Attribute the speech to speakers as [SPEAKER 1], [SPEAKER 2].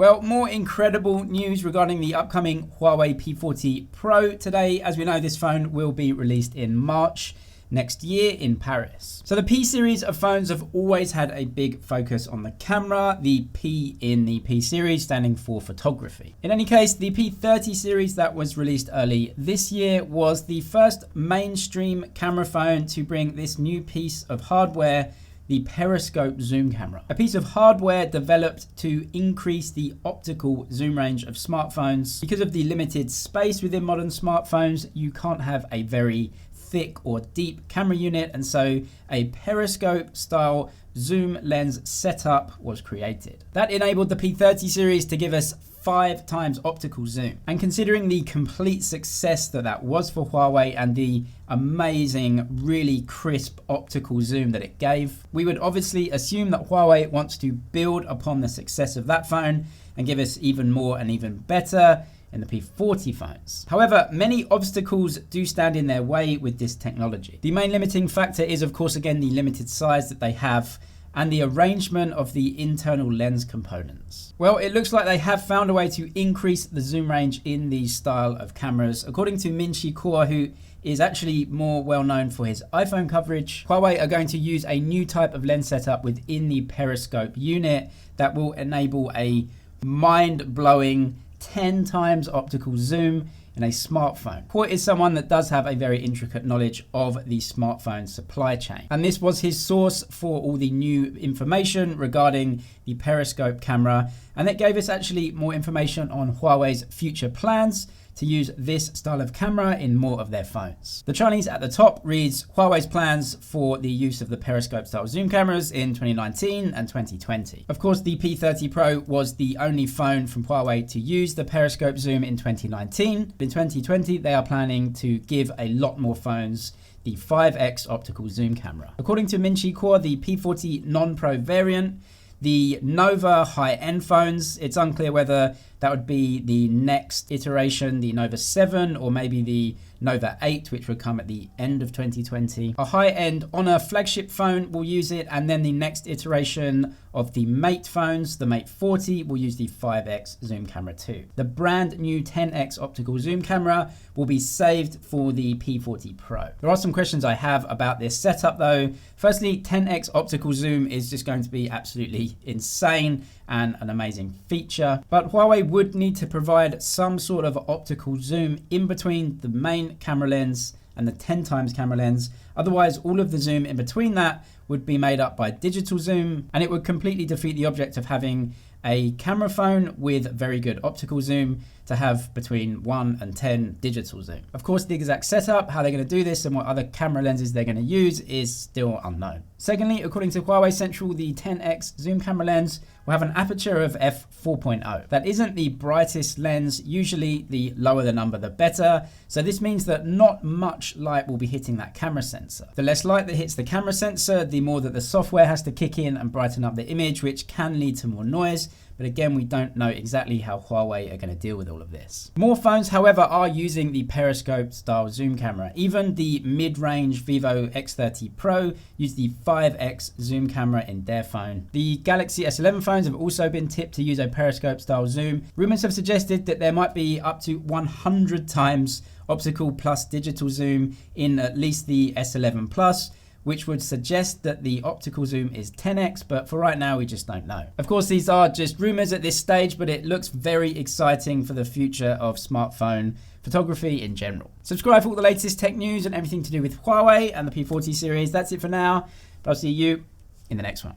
[SPEAKER 1] Well, more incredible news regarding the upcoming Huawei P40 Pro today. As we know, this phone will be released in March next year in Paris. So the P series of phones have always had a big focus on the camera, the P in the P series standing for photography. In any case, the P30 series that was released early this year was the first mainstream camera phone to bring this new piece of hardware, the periscope zoom camera. A piece of hardware developed to increase the optical zoom range of smartphones. Because of the limited space within modern smartphones, you can't have a very thick or deep camera unit, and so a periscope style zoom lens setup was created. That enabled the P30 series to give us 5 times optical zoom. And considering the complete success that was for Huawei and the amazing, really crisp optical zoom that it gave, we would obviously assume that Huawei wants to build upon the success of that phone and give us even more and even better in the P40 phones. However, many obstacles do stand in their way with this technology. The main limiting factor is, of course, again, the limited size that they have and the arrangement of the internal lens components. Well, it looks like they have found a way to increase the zoom range in these style of cameras. According to Ming Chi Kuo, who is actually more well known for his iPhone coverage, Huawei are going to use a new type of lens setup within the periscope unit that will enable a mind-blowing 10 times optical zoom in a smartphone. Kuo is someone that does have a very intricate knowledge of the smartphone supply chain. And this was his source for all the new information regarding the periscope camera. And it gave us actually more information on Huawei's future plans to use this style of camera in more of their phones. The Chinese at the top reads Huawei's plans for the use of the periscope style zoom cameras in 2019 and 2020. Of course, the P30 Pro was the only phone from Huawei to use the periscope zoom in 2019. In 2020, they are planning to give a lot more phones the 5x optical zoom camera. According to Ming Chi Kuo, the P40 non-Pro variant, the Nova high-end phones, it's unclear whether that would be the next iteration, the Nova 7, or maybe the Nova 8, which would come at the end of 2020. A high-end Honor flagship phone will use it, and then the next iteration of the Mate phones, the Mate 40, will use the 5x zoom camera too. The brand new 10x optical zoom camera will be saved for the P40 Pro. There are some questions I have about this setup though. Firstly, 10x optical zoom is just going to be absolutely insane and an amazing feature, but Huawei would need to provide some sort of optical zoom in between the main camera lens and the 10 times camera lens. Otherwise, all of the zoom in between that would be made up by digital zoom, and it would completely defeat the object of having a camera phone with very good optical zoom to have between 1 and 10 digital zoom. Of course, the exact setup, how they're going to do this and what other camera lenses they're going to use is still unknown. Secondly, according to Huawei Central, the 10x zoom camera lens will have an aperture of f4.0. That isn't the brightest lens. Usually the lower the number, the better. So this means that not much light will be hitting that camera sensor. The less light that hits the camera sensor, the more that the software has to kick in and brighten up the image, which can lead to more noise. But again, we don't know exactly how Huawei are going to deal with all of this. More phones, however, are using the periscope style zoom camera. Even the mid-range Vivo X30 Pro use the 5x zoom camera in their phone. The Galaxy S11 phones have also been tipped to use a periscope style zoom. Rumors have suggested that there might be up to 100 times optical plus digital zoom in at least the S11 Plus, which would suggest that the optical zoom is 10x, but for right now, we just don't know. Of course, these are just rumors at this stage, but it looks very exciting for the future of smartphone photography in general. Subscribe for all the latest tech news and everything to do with Huawei and the P40 series. That's it for now, but I'll see you in the next one.